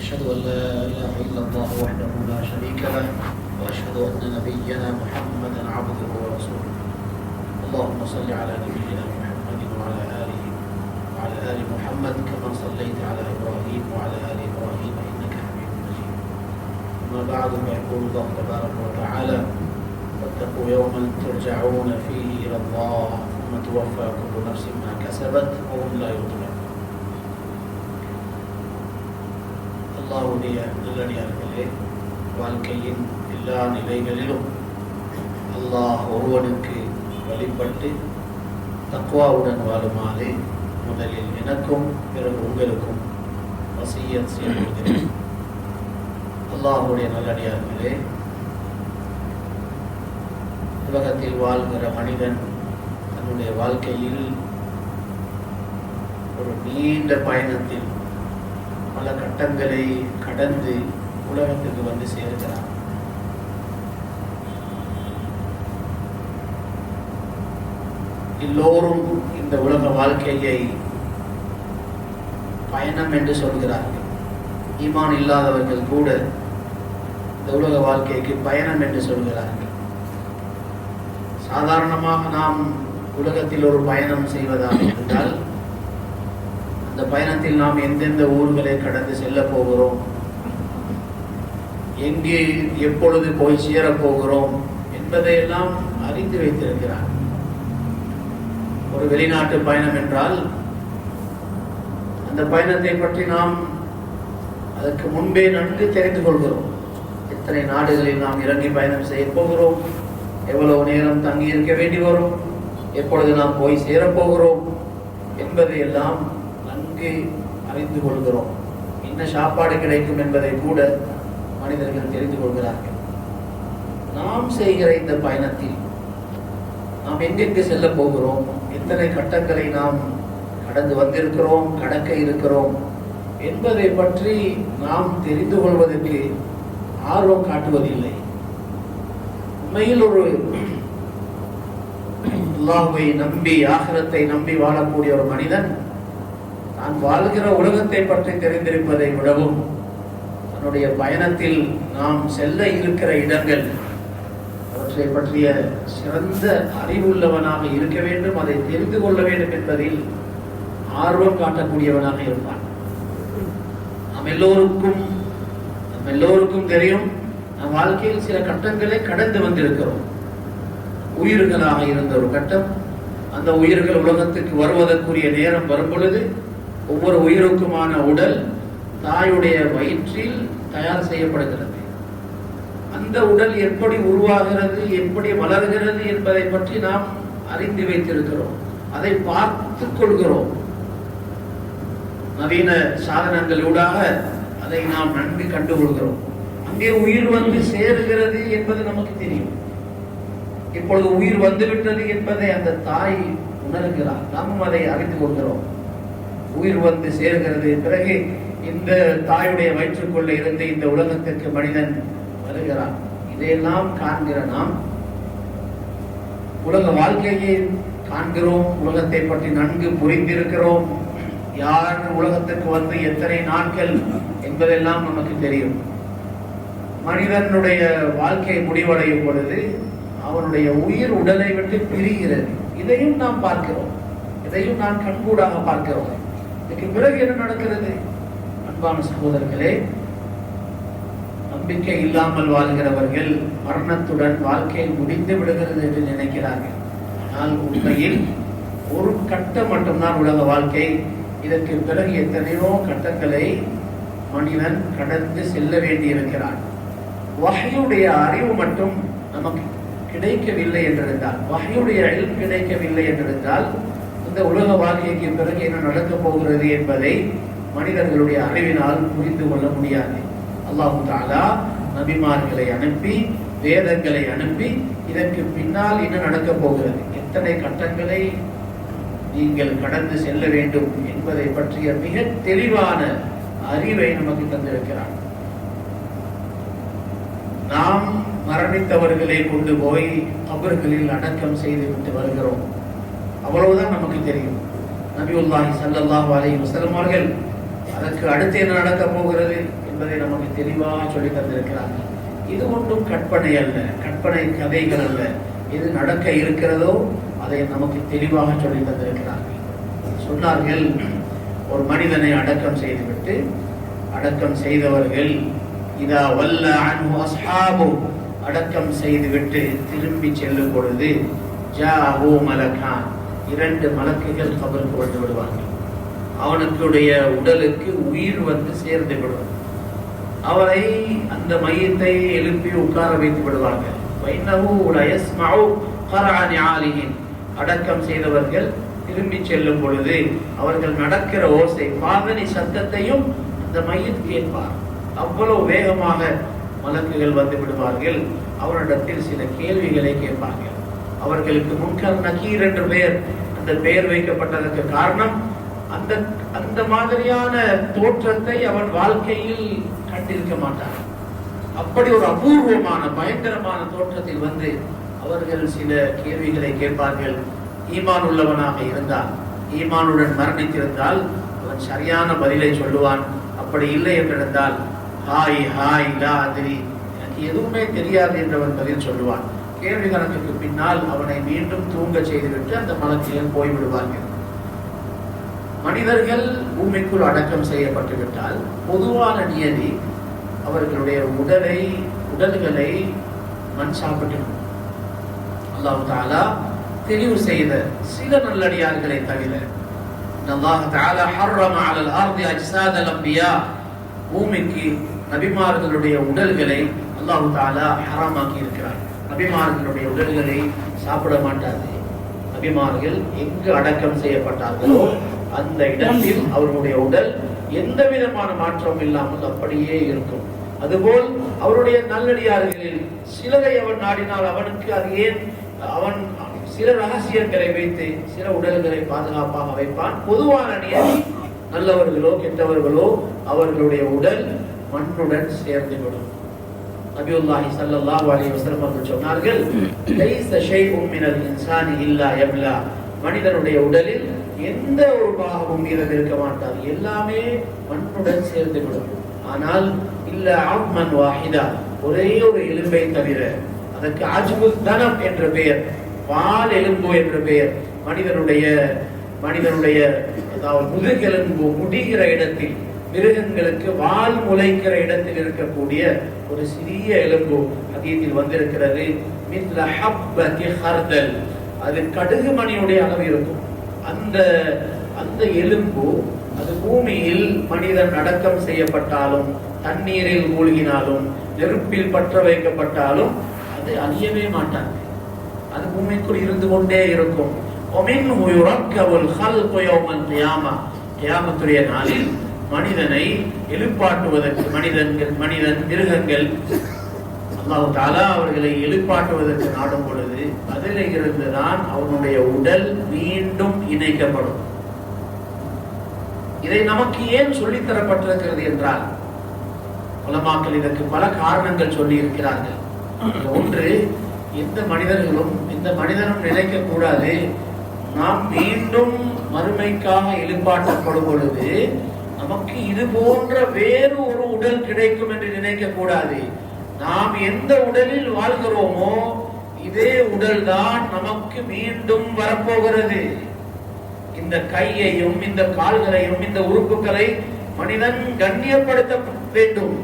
أشهد أن لا إله إلا الله وحده لا شريك له وأشهد أن نبينا محمدا عبده ورسوله. اللهم صل على نبينا محمد وعلى آل محمد كما صليت على إبراهيم وعلى آل إبراهيم إنك حميد مجيد. أما بعد فيقول الله تبارك وتعالى: واتقوا يوما ترجعون فيه إلى الله ثم توفى كل نفس ما كسبت وهم لا يظلمون. அல்லாஹ்வுடைய நல்லடியார்களே, வாழ்க்கையின் எல்லா நிலைகளிலும் அல்லாஹ் ஒருவனுக்கு வழிபட்டு தக்வாவுடன் வாழுமாறு முதலில் எனக்கும் பிறகு உங்களுக்கும் வசியத் செய்கிறேன். அல்லாஹ்வுடைய நல்லடியார்களே, உலகத்தில் வாழ்கிற மனிதன் தன்னுடைய வாழ்க்கையில் ஒரு நீண்ட பயணத்தில் பல கட்டங்களை கடந்து உலகத்துக்கு வந்து சேர்க்கிறார். எல்லோரும் இந்த உலக வாழ்க்கையை பயணம் என்று சொல்கிறார்கள். ஈமான் இல்லாதவர்கள் கூட இந்த உலக வாழ்க்கைக்கு பயணம் என்று சொல்கிறார்கள். சாதாரணமாக நாம் உலகத்தில் ஒரு பயணம் செய்வதாக இருந்தால் அந்த பயணத்தில் நாம் எந்தெந்த ஊர்களை கடந்து செல்ல போகிறோம், எங்கே எப்பொழுது போய் சேரப்போகிறோம் என்பதையெல்லாம் அறிந்து வைத்திருக்கிறார். ஒரு வெளிநாட்டு பயணம் என்றால் அந்த பயணத்தை பற்றி நாம் அதற்கு முன்பே நன்கு தெரிந்து கொள்கிறோம். எத்தனை நாடுகளில் நாம் இறங்கி பயணம் செய்ய போகிறோம், எவ்வளவு நேரம் தங்கி இருக்க வேண்டி வரும், எப்பொழுது நாம் போய் சேரப்போகிறோம் என்பதையெல்லாம் அறிந்து கொள்கிறோம். என்ன சாப்பாடு கிடைக்கும் என்பதை கூட மனிதர்கள் தெரிந்து கொள்கிறார்கள். நாம் செய்கிற இந்த பயணத்தில் நாம் எங்கெங்கு செல்ல போகிறோம், எத்தனை கட்டங்களை நாம் கடந்து வந்திருக்கிறோம், கடக்க இருக்கிறோம் என்பதை பற்றி நாம் தெரிந்து கொள்வதற்கு ஆர்வம் காட்டுவதில்லை. உண்மையில் ஒரு அல்லாஹ்வை நம்பி ஆகிரத்தை நம்பி வாழக்கூடிய ஒரு மனிதன் தான் வாழ்கிற உலகத்தை பற்றி தெரிந்திருப்பதை விடவும் தன்னுடைய பயணத்தில் நாம் செல்ல இருக்கிற இடங்கள் அவற்றை பற்றிய சிறந்த அறிவுள்ளவனாக இருக்க வேண்டும், அதை தெரிந்து கொள்ள வேண்டும் என்பதில் ஆர்வம் காட்டக்கூடியவனாக இருப்பான். நம் எல்லோருக்கும் தெரியும், நம் வாழ்க்கையில் சில கட்டங்களை கடந்து வந்திருக்கிறோம். உயிர்களாக இருந்த ஒரு கட்டம், அந்த உயிர்கள் உலகத்துக்கு வருவதற்குரிய நேரம் வரும் பொழுது ஒவ்வொரு உயிருக்குமான உடல் தாயுடைய வயிற்றில் தயார் செய்யப்படுகிறது. அந்த உடல் எப்படி உருவாகிறது, எப்படி வளர்கிறது என்பதை பற்றி நாம் அறிந்து வைத்திருக்கிறோம், அதை பார்த்துக் கொள்கிறோம். நவீன சாதனங்களூடாக அதை நாம் நன்கு கண்டுகொள்கிறோம். அங்கே உயிர் வந்து சேருகிறது என்பது நமக்கு தெரியும். இப்பொழுது உயிர் வந்துவிட்டது என்பதை அந்த தாய் உணர்கிறார், நாமும் அதை அறிந்து கொள்கிறோம். உயிர் வந்து சேர்கிறது, பிறகு இந்த தாயுடைய வயிற்றுக்குள்ள இருந்து இந்த உலகத்திற்கு மனிதன் வருகிறான். இதையெல்லாம் காண்கிற நாம் உலக வாழ்க்கையை காண்கிறோம், உலகத்தை பற்றி நன்கு புரிந்திருக்கிறோம். யார் உலகத்திற்கு வந்து எத்தனை நாட்கள் என்பதெல்லாம் நமக்கு தெரியும். மனிதனுடைய வாழ்க்கை முடிவடையும் பொழுது அவனுடைய உயிர் உடலை விட்டு பிரிகிறது. இதையும் நாம் பார்க்கிறோம், இதையும் நாம் கண்கூடாக பார்க்கிறோம். இதுக்கு பிறகு என்ன நடக்கிறது? அன்பான சகோதரர்களே, நம்பிக்கை இல்லாமல் வாழ்கிறவர்கள் மரணத்துடன் வாழ்க்கை முடிந்து விடுகிறது என்று நினைக்கிறார்கள். ஆனால் உண்மையில் ஒரு கட்டம் மட்டும்தான் உலக வாழ்க்கை. இதற்கு பிறகு எத்தனையோ கட்டங்களை மனிதன் கடந்து செல்ல வேண்டியிருக்கிறான். வஹ்யுடைய அறிவு மட்டும் நமக்கு கிடைக்கவில்லை என்றிருந்தால், வஹ்யுடைய இல்ம் கிடைக்கவில்லை என்றிருந்தால், இந்த உலக வாழ்க்கைக்கு பிறகு என்ன நடக்கப் போகிறது என்பதை மனிதர்களுடைய அறிவினால் புரிந்து கொள்ள முடியாது. அல்லாஹ் தஆலா நபிமார்களை அனுப்பி, வேதங்களை அனுப்பி, இதற்கு பின்னால் என்ன நடக்கப் போகிறது, எத்தனை கட்டங்களை நீங்கள் கடந்து செல்ல வேண்டும் என்பதை பற்றிய மிக தெளிவான அறிவை நமக்கு தந்திருக்கிறார். நாம் மரணித்தவர்களை கொண்டு போய் கபர்களில் அடக்கம் செய்து விட்டு வருகிறோம், அவ்வளவுதான் நமக்கு தெரியும். நபியுல்லாஹி ஸல்லல்லாஹு அலைஹி வஸல்லம் அவர்கள் அதற்கு அடுத்து என்ன நடக்க போகிறது என்பதை நமக்கு தெளிவாக சொல்லி தந்திருக்கிறார்கள். இது ஒன்றும் கற்பனை அல்ல, கற்பனை கதைகள் அல்ல. எது நடக்க இருக்கிறதோ அதை நமக்கு தெளிவாக சொல்லி தந்திருக்கிறார்கள். சொன்னார்கள், ஒரு மனிதனை அடக்கம் செய்துவிட்டு அடக்கம் செய்தவர்கள் இதா வல்ல அன்ஹு அஸ்ஹாபு அடக்கம் செய்துவிட்டு திரும்பி செல்லும் பொழுது ஜாஹு மலகான், 2 மலக்குகள் கபருக்கு வந்து விடுவார்கள். அவனுடைய உடலுக்கு உயிர் வந்து சேர்ந்து விடும். அவரை அந்த மையத்தை எழுப்பி உட்கார வைத்து விடுவார்கள். அடக்கம் செய்தவர்கள் திரும்பி செல்லும் பொழுது அவர்கள் நடக்கிற ஓசை, பாதனி சத்தத்தையும் அந்த மையத் கேட்பார். அவ்வளவு வேகமாக மலக்குகள் வந்து விடுவார்கள். அவரிடத்தில் சில கேள்விகளை கேட்பார்கள். அவர்களுக்கு முன்கர் நக்கீர் என்று பெயர். அந்த பெயர் வைக்கப்பட்டதற்கு காரணம், அந்த அந்த மாதிரியான தோற்றத்தை அவன் வாழ்க்கையில் கண்டிருக்க மாட்டான். அப்படி ஒரு அபூர்வமான பயங்கரமான தோற்றத்தில் வந்து அவர்கள் சில கேள்விகளை கேட்பார்கள். ஈமான் உள்ளவனாக இருந்தால், ஈமானுடன் மரணித்திருந்தால் அவன் சரியான பதிலை சொல்லுவான். அப்படி இல்லை என்றிருந்தால் ஹாய் ஹாய் லா அதிரி, எனக்கு எதுவுமே தெரியாது என்றவன் பதில் சொல்லுவான். கேள்வி கணக்குக்கு பின்னால் அவனை மீண்டும் தூங்க செய்துவிட்டு அந்த மலக்குகள் போய்விடுவார்கள். மனிதர்கள் பூமிக்குள் அடக்கம் செய்யப்பட்டு விட்டால் பொதுவான நியதி அவர்களுடைய உடல்களை மண் சாப்பிட்டு, அல்லாஹ் தஆலா தெளிவு செய்த சில நல்லடியார்களை தவிர, அல்லாஹ் தஆலா ஹர்ரம அலல் அர்தி அஜ்சாதல் அன்பியா, பூமிக்கு நபிமார்களுடைய உடல்களை அல்லாஹ் தஆலா ஹராமாக்கி இருக்கிறார். நபிமார்களுடைய உடல்களை சாப்பிட மாட்டார்கள். நபிமார்கள் எங்கு அடக்கம் செய்யப்பட்டார்களோ அந்த இடத்தில் அவர்களுடைய உடல் எந்த விதமான மாற்றம் இல்லாமல் அப்படியே இருக்கும். அதுபோல் அவருடைய நல்லடியார்களில் சிலரை அவன் நாடினால் அவனுக்கு அது ஏன், அவன் சில ரகசியங்களை வைத்து சில உடல்களை பாதுகாப்பாக வைப்பான். பொதுவான நியதி, நல்லவர்களோ கெட்டவர்களோ அவர்களுடைய உடல் மண்ணுடன் சேர்ந்துவிடும். நபியுல்லாஹி ஸல்லல்லாஹு அலைஹி வஸல்லம் அவர்கள் சொன்னார்கள், லைஸ ஷைஉம் மினல் இன்சானி இல்லா யப்லா, மனிதனுடைய உடலில் எந்த ஒரு பாகமும் மீதம் இருக்க மாட்டார், எல்லாமே மண்ணுடன் சேர்ந்துவிடும். ஆனால் இல்ல ஆத்மன் வாஹிதா, ஒரே ஒரு எலும்பை தவிர, அதற்கு அஜ்புல் தனம் என்ற பெயர், வால் எலும்பு என்ற பெயர். மனிதனுடைய அதாவது முதுகெலும்பு முடிகிற இடத்தில், மிருகங்களுக்கு வால் முளைக்கிற இடத்தில் இருக்கக்கூடிய ஒரு சிறிய எலும்பு ஹதீஸில் வந்திருக்கிறது. மித்ல ஹப்பதி ஹர்தல், அது கடுகு மணியுடைய அளவு இருக்கும். அந்த எலும்பு அது பூமியில் மனிதன் அடக்கம் செய்யப்பட்டாலும், தண்ணீரில் மூழ்கினாலும், நெருப்பில் பற்ற வைக்கப்பட்டாலும் அது அழியவே மாட்டாது. அது பூமிக்குள் இருந்து கொண்டே இருக்கும். கியாமத்துடைய நாளில் மனிதனை எழுப்பாட்டுவதற்கு மிருகங்கள் அல்லாஹ் தஆலா அவர்களை எழுப்பாட்டுவதற்கு நாடும் பொழுது அதில் இருந்துதான் அவனுடைய உடல் மீண்டும் இணைக்கப்படும். இதை நமக்கு ஏன் சொல்லித் தரப்பட்டிருக்கிறது என்றால், உலமாக்கள் இதற்கு பல காரணங்கள் சொல்லி இருக்கிறார்கள். ஒன்று, எந்த மனிதனும் நினைக்க கூடாது, நாம் மீண்டும் மறுமைக்காக எழுப்பாட்டப்படும் பொழுது நமக்கு இது போன்ற வேறு ஒரு உடல் கிடைக்கும் என்று நினைக்க கூடாது. நாம் எந்த உடலில் வாழ்கிறோமோ இதே உடல் தான் நமக்கு மீண்டும் வரப்போகிறது. இந்த கையையும் இந்த கால்களையும் இந்த உறுப்புகளை மனிதன் கண்ணியப்படுத்த வேண்டும்.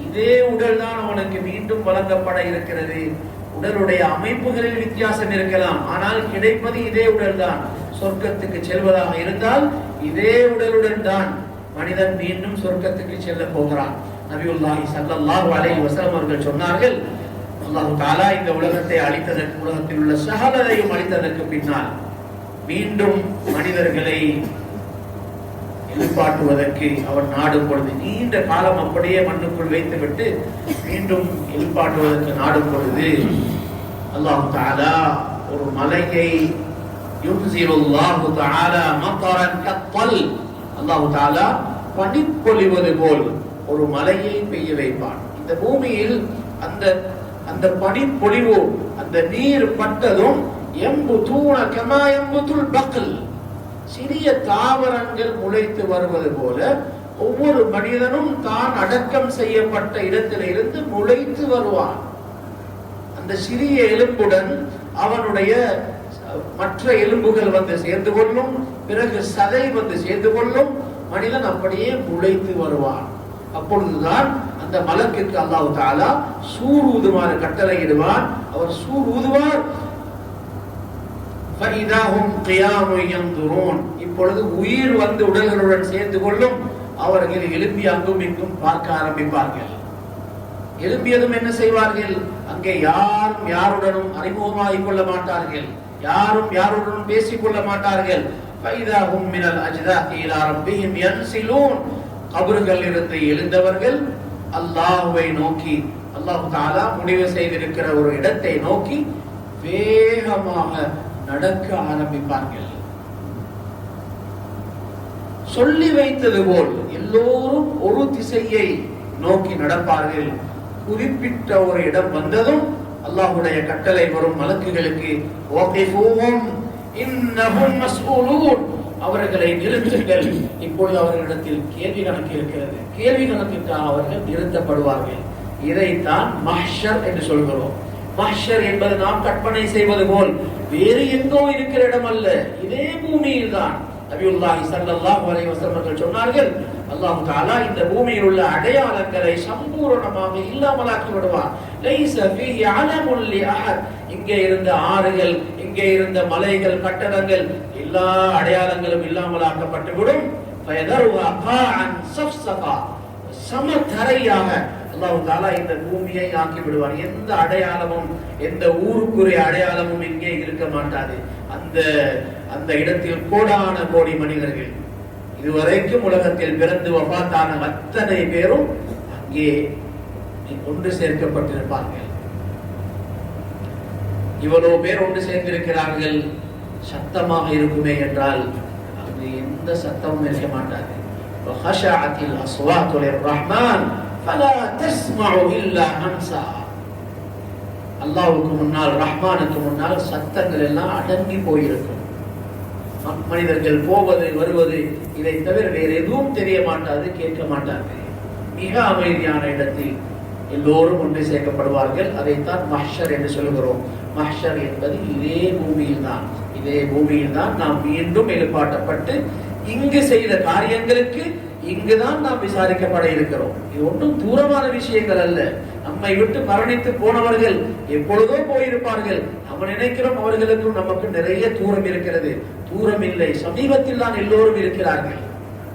இதே உடல் தான் அவனுக்கு மீண்டும் வழங்கப்பட இருக்கிறது. உடலுடைய அமைப்புகளில் வித்தியாசம் இருக்கலாம், ஆனால் கிடைப்பது இதே உடல் தான். சொர்க்கத்துக்கு செல்வதாக இருந்தால் இதே உடலுடன் தான் மனிதன் மீண்டும் சொர்க்கத்துக்கு செல்ல போகிறான். நபியுல்லாஹி ஸல்லல்லாஹு அலைஹி வஸல்லம் அவர்கள் சொன்னார்கள், அல்லாஹ் தஆலா இந்த உலகத்தை அழித்ததற்கு, உலகத்தில் உள்ள சகலதையும் அழித்ததற்கு பின்னால் மீண்டும் மனிதர்களை எழுப்பாட்டுவதற்கு அவன் நாடும் பொழுது, நீண்ட காலம் அப்படியே மண்ணுக்குள் வைத்துவிட்டு மீண்டும் எழுப்பாட்டுவதற்கு நாடும் பொழுது அல்லாஹ் தஆலா ஒரு மலையை யுன்ஸிலுல்லாஹு தஆலா மத்ரன் கத்தல், அல்லாஹ் தஆலா பனிப்பொழிவது போல் ஒரு மலையை பெய்ய வைப்பான். இந்த பூமியில் அந்த பனிப்பொழிவு, அந்த நீர் பட்டதும் எம்புதூன கமா எம்புதுல் பக்ல், சிறிய தாவரங்கள் முளைத்து வருவது போல ஒவ்வொரு மனிதனும் தான் அடக்கம் செய்யப்பட்ட இடத்திலிருந்து முளைத்து வருவான். அந்த சிறிய எலும்புடன் அவனுடைய மற்ற எலும்புகள் வந்து சேர்ந்து கொள்ளும், பிறகு சதை வந்து சேர்ந்து கொள்ளும், மனிதன் அப்படியே முளைத்து வருவான். அப்பொழுதுதான் அந்த மலக்குக்கு அல்லாஹ் தஆலா சூர் ஊதுமாறு கட்டளையிடுவான். அவர் சூர் ஊதுவார். ஃபஇதாஹும் கியாமுன் யன்துரூன். இப்பொழுது உயிர் வந்து உடல்களுடன் சேர்ந்து கொள்ளும். அவர்கள் எழும்பி அங்கும் இங்கும் பார்க்க ஆரம்பிப்பார்கள். எழும்பியதும் என்ன செய்வார்கள்? அங்கே யாரும் யாருடனும் அறிமுகமாகிக் கொள்ள மாட்டார்கள், யாரும் யாருடனும் பேசிக் கொள்ள மாட்டார்கள். ஃபஇதாஹும் மினல் அஜ்தாஹி இலா ரப்பிஹிம் யன்சிலூன். கபறுகளில் இருந்து எழுந்தவர்கள் அல்லாஹ்வை நோக்கி, அல்லாஹ் தஆலா முடிவு செய்திருக்கிற ஒரு இடத்தை நோக்கி வேகமாக நடக்க ஆரம்பிப்பார்கள். சொல்லி வைத்தது போல் எல்லோரும் ஒரு திசையை நோக்கி நடப்பார்கள். குறிப்பிட்ட ஒரு இடம் வந்ததும் அல்லாஹ்வுடைய கட்டளை வரும் மலக்குகளுக்கு, வகிஃபூஹும் இன்னஹும் மஸ்ஊலூன். அவர்களை நிறுத்துங்கள், இப்பொழுது அவர்களிடத்தில் கேள்வி கணக்கு இருக்கிறது. கேள்வி கணக்குக்காக அவர்கள் நிறுத்தப்படுவார்கள். இதைத்தான் மஹ்ஷர் என்று சொல்கிறோம். மஹ்ஷர் என்பது நாம் கற்பனை செய்வது போல் வேறு எங்கோ இருக்கிற இடம் அல்ல, இதே பூமியில் தான். நபியுல்லாஹி ஸல்லல்லாஹு அலைஹி வஸல்லம் அவர்கள் சொன்னார்கள், அல்லாஹ் தஆலா இந்த பூமியில் உள்ள அடையாளங்களை சம்பூர்ணமாக இல்லாமலாக்கி விடுவார். லைஸ ஃபீஹி அலமுன் லி அஹத். இங்கே இருந்த ஆறுகள், இங்கே இருந்த மலைகள், கட்டடங்கள், எல்லா அடையாளங்களும் இல்லாமலாக்கப்பட்டு விடும். ஃபயதருஹா காஅன் ஸஃப்ஸஃபா. சமதரையாக அல்லாஹ் தஆலா இந்த பூமியை ஆக்கி விடுவார். எந்த அடையாளமும், எந்த ஊருக்குரிய அடையாளமும் இங்கே இருக்க மாட்டாது. அந்த இடத்தில் கோடான கோடி மனிதர்கள், இதுவரைக்கும் உலகத்தில் பிறந்து வஃபாத்தான அத்தனை பேரும் அங்கே ஒன்று சேர்க்கப்பட்டிருப்பார்கள். இவ்வளவு பேர் ஒன்று சேர்ந்திருக்கிறார்கள். சத்தமாக இருக்குமே என்றால் அங்கு எந்த சத்தமும் இருக்க மாட்டாது. வஹஷஅத்தில் அஸ்வாத்து லிர்ரஹ்மான் ஃபலா தஸ்மஉ இல்லா ஹம்ஸா. அல்லாஹ்வுக்கு முன்னால், ரஹ்மானுக்கு முன்னால் சத்தங்கள் எல்லாம் அடங்கி போயிருக்கும். மனிதர்கள் போவது வருவது இதை தவிர வேறு எதுவும் தெரிய மாட்டாது, கேட்க மாட்டாது. மிக அமைதியான இடத்தில் எல்லோரும் ஒன்று சேர்க்கப்படுவார்கள். அதைத்தான் மஹ்ஷர் என்று சொல்கிறோம். மஹ்ஷர் என்பது இதே பூமியில் தான், இதே பூமியில் தான் நாம் மீண்டும் எழுப்பாட்டப்பட்டு இங்கு செய்த காரியங்களுக்கு இங்குதான் நாம் விசாரிக்கப்பட இருக்கிறோம். இது ஒன்றும் தூரமான விஷயங்கள் அல்ல. நம்மை விட்டு மரணித்து போனவர்கள் எப்பொழுதோ போயிருப்பார்கள். நம்ம நினைக்கிறோம் அவர்களுக்கும் நமக்கு நிறைய தூரம் இருக்கிறது. தூரம் இல்லை, சமீபத்தில் தான் எல்லோரும் இருக்கிறார்கள்.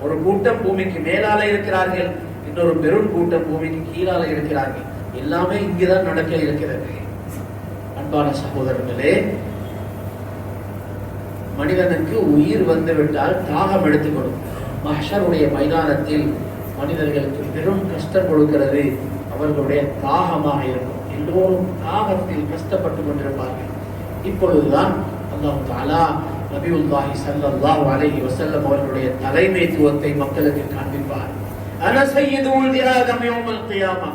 ஒரு கூட்டம் பூமிக்கு மேலால இருக்கிறார்கள், இன்னொரு பெரும் கூட்டம் பூமிக்கு கீழால இருக்கிறார்கள். எல்லாமே இங்குதான் நடக்க இருக்கிறது. அன்பான சகோதரர்களே, மனிதனுக்கு உயிர் வந்துவிட்டால் தாகம் எடுத்துக்கொடும். மஹ்ஷருடைய மைதானத்தில் மனிதர்களுக்கு பெரும் கஷ்டம் கொடுக்கிறது அவர்களுடைய தாகமாக இருக்கும். எல்லோரும் தாகத்தில் கஷ்டப்பட்டு கொண்டிருப்பார்கள். இப்பொழுதுதான் அல்லாஹ் தஆலா நபியுல்லாஹி ஸல்லல்லாஹு அலைஹி வஸல்லம் அவர்களுடைய தலைமைத்துவத்தை மக்களுக்கு காண்பிப்பார். அன சய்யிது உல்தி ஆதம் யௌமல் கியாமா.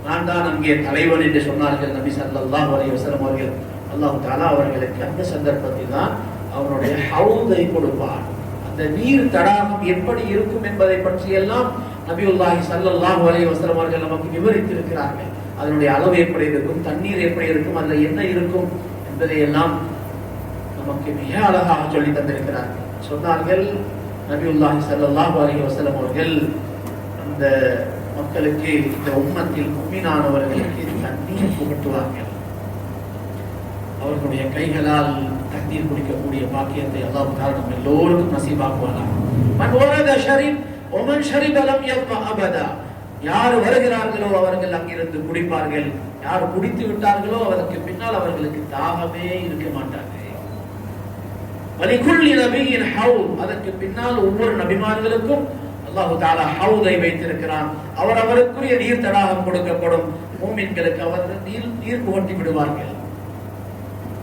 நான் தான் அங்கே தலைவன் என்று சொன்னார்கள் நபி ஸல்லல்லாஹு அலைஹி வஸல்லம் அவர்கள். அல்லாஹ் தஆலா அவர்களுக்கு அந்த சந்தர்ப்பத்தில் தான் அவருடைய ஹவுதை கொடுப்பார். அந்த நீர் தடாகம் எப்படி இருக்கும் என்பதை பற்றி எல்லாம் நபியுல்லாஹி ஸல்லல்லாஹு அலைஹி வஸல்லம் அவர்கள் நமக்கு விவரித்திருக்கிறார்கள். அதனுடைய அளவு எப்படி இருக்கும், தண்ணீர் எப்படி இருக்கும், அதுல என்ன இருக்கும் என்பதை எல்லாம் நமக்கு மிக அழகாக சொல்லி தந்திருக்கிறார்கள். சொன்னார்கள் நபியுல்லாஹி ஸல்லல்லாஹு அலைஹி வஸல்லம் அவர்கள், அந்த மக்களுக்கு, இந்த உம்மத்தில் முஃமினானவர்களுக்கு தண்ணீர் புகட்டுவார்கள். அவர்களுடைய கைகளால் தண்ணீர் குடிக்கக்கூடிய பாக்கியத்தை அல்லாஹ் தஆலா நம்ம எல்லோருக்கும் நசீபாக்குவானாக. மன் வரத ஷரீப் வமன் ஷரிப லம் யத்மா அபதா. யார் வருகிறார்களோ அவர்கள் அங்கிருந்து குடிப்பார்கள், யார் குடித்து விட்டார்களோ அதற்கு பின்னால் அவர்களுக்கு தாகமே இருக்க மாட்டார்கள். வலிகுல்லி நபியின் ஹவுத். அதற்கு பின்னால் ஒவ்வொரு நபிமார்களுக்கும் அல்லாஹ் தஆலா ஹவுதை வைத்திருக்கிறான். அவரவருக்குரிய நீர் தடாகம் கொடுக்கப்படும். மூமின்களுக்கு அவர்கள் நீர் புகட்டி விடுவார்கள்.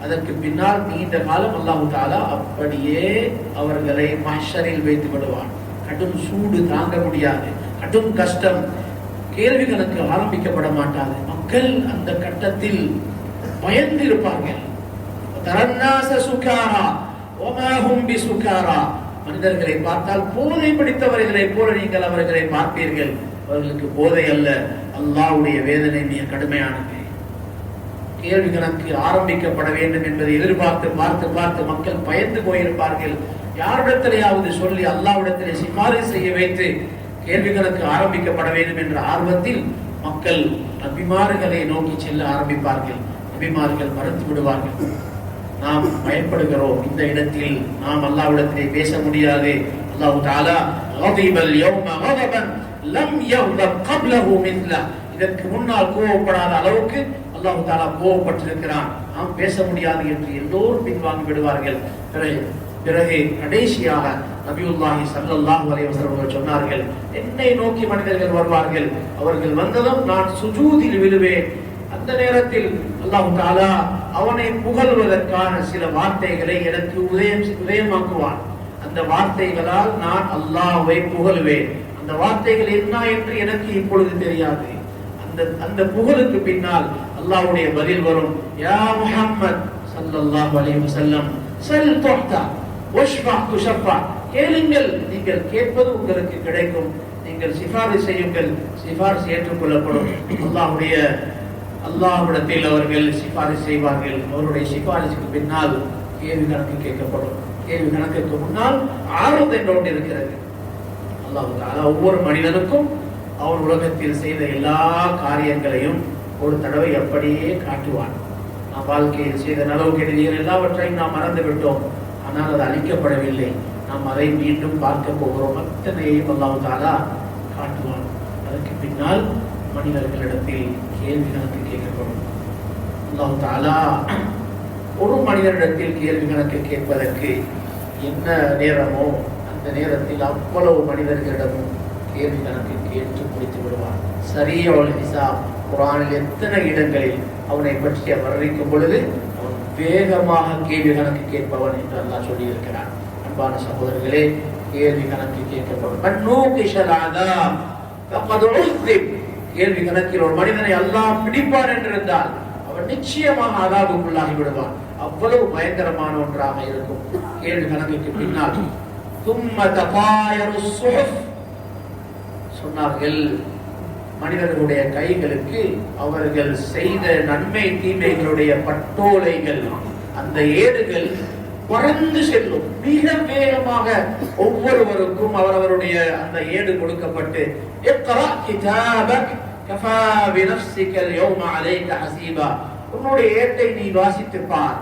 அதற்கு பின்னால் நீண்ட காலம் அல்லாஹ் தஆலா அப்படியே அவர்களை மஹ்ஷரில் வைத்து விடுவான். கடும் சூடு தாங்க முடியாது, கடும் கஷ்டம், கேள்வி கணக்கு ஆரம்பிக்கப்பட மாட்டாது. மக்கள் அந்த கட்டத்தில் பயந்து இருப்பார்கள். தரன்னாஸ சுகாரா வமா ஹும் பிசுகாரா. மனிதர்களை பார்த்தால் போதை பிடித்தவர்களை போல நீங்கள் அவர்களை பார்ப்பீர்கள். அவர்களுக்கு போதை அல்ல, அல்லாஹ்வுடைய வேதனை மிக கடுமையானது. கேள்வி கணக்கு ஆரம்பிக்கப்பட வேண்டும் என்பதை எதிர்பார்த்து பார்த்து பார்த்து மக்கள் பயந்து போயிருப்பார்கள். யாரிடத்திலேயாவது சொல்லி அல்லாஹ்விடத்திலே சிபாரிசு செய்ய வைத்து கேள்வி கணக்கு ஆரம்பிக்கப்பட வேண்டும் என்ற ஆர்வத்தில் மக்கள் நபிமார்களை நோக்கி செல்ல ஆரம்பிப்பார்கள். நபிமார்கள் மறுத்து விடுவார்கள். நாம் பயப்படுகிறோம், இந்த இடத்தில் நாம் அல்லாஹ்விடத்திலே பேச முடியாது. அல்லாஹ் தஆலா கதிபல் யௌம கதபன் லம் யக்தப் கப்லஹு மிஸ்லா, இதற்கு முன்னால் கோபப்படாத அளவுக்கு அல்லாஹ் தஆலா கோபப்பட்டிருக்கிறான், நாம் பேச முடியாது என்று எல்லோரும் பின்வாங்கி விடுவார்கள். பிறகு கடைசியாக நபியுல்லாஹி ஸல்லல்லாஹு அலைஹி வஸல்லம் சொன்னார்கள், என்னை நோக்கி மனிதர்கள் வருவார்கள், அவர்கள் வந்ததும் நான் சுஜூதில் விழுவேன். அந்த நேரத்தில் அல்லாஹ் தஆலா அவனை புகழ்வதற்கான சில வார்த்தைகளை எனக்கு உதயமாக்குவான். அந்த வார்த்தைகளால் நான் அல்லாஹ்வை புகழ்வேன். அந்த வார்த்தைகள் என்ன என்று எனக்கு இப்பொழுது தெரியாது. அந்த புகழுக்கு பின்னால் அல்லாஹ்வுடைய பதில் வரும், யா முஹம்மத் ஸல்லல்லாஹு அலைஹி வஸல்லம் ஸல் துஹ்தா வஷ்ஃபா துஷஃபா, கேளுங்கள், நீங்கள் கேட்பது உங்களுக்கு கிடைக்கும், நீங்கள் சிபாரிசு செய்யுங்கள், சிபாரிசு ஏற்றுக்கொள்ளப்படும். அல்லாஹ்விடத்தில் அவர்கள் சிபாரிசு செய்வார்கள். அவருடைய சிபாரிசுக்கு பின்னால் கேள்வி கணக்கு கேட்கப்படும். கேள்வி கணக்குக்கு முன்னால் ஆறுதல் என்ற ஒன்று இருக்கிறது. அல்லாஹ் தஆலா ஒவ்வொரு மனிதனுக்கும் அவன் உலகத்தில் செய்த எல்லா காரியங்களையும் ஒரு தடவை அப்படியே காட்டுவான். நாம் வாழ்க்கையில் செய்த நலவு கெடுதிகள் எல்லாவற்றையும் நாம் மறந்து விட்டோம், ஆனால் அது அழிக்கப்படவில்லை. நாம் அதை மீண்டும் பார்க்க போகிறோம். அத்தனையையும் அல்லாஹ் தஆலா காட்டுவான். அதற்கு பின்னால் மனிதர்களிடத்தில் கேள்வி கணக்கு கேட்கப்படும். அல்லாஹ் தஆலா ஒரு மனிதனிடத்தில் கேள்வி கணக்கு கேட்பதற்கு என்ன நேரமோ அந்த நேரத்தில் அவ்வளவு மனிதர்களிடமும் கேள்வி கணக்கு கேட்டு முடித்து விடுவார். ஸரீஉல் ஹிசாப், குர்ஆனில் எத்தனை இடங்களில் அவனை பற்றி வர்ணிக்கும் பொழுது அவன் வேகமாக கேள்வி கணக்கு கேட்பவன் என்று அல்லாஹ் சொல்லி இருக்கிறான். அன்பான சகோதரர்களே, கேள்வி கணக்கு கேட்கப்படும். கேள்வி கணக்கில் ஒரு மனிதனை அல்லாஹ் பிடிப்பார் என்றிருந்தால் அவன் நிச்சயமாக அதாபுக்குள்ளாகி விடுவான். அவ்வளவு பயங்கரமான ஒன்றாக இருக்கும். கேள்வி கணக்குக்கு பின்னால் சொன்னார்கள், மனிதர்களுடைய கைகளுக்கு அவர்கள் செய்த நன்மை தீமைகளுடைய பட்டோலைகள், அந்த ஏடுகள் பறந்து செல்லும். மிக வேகமாக ஒவ்வொருவருக்கும் அவரவருடைய அந்த ஏடு கொடுக்கப்பட்டு, இக்ரா கிதாபக் கஃபா பினஃப்ஸிக யௌம அலைக ஹஸீபா, உன்னுடைய ஏட்டை நீ வாசித்து பார்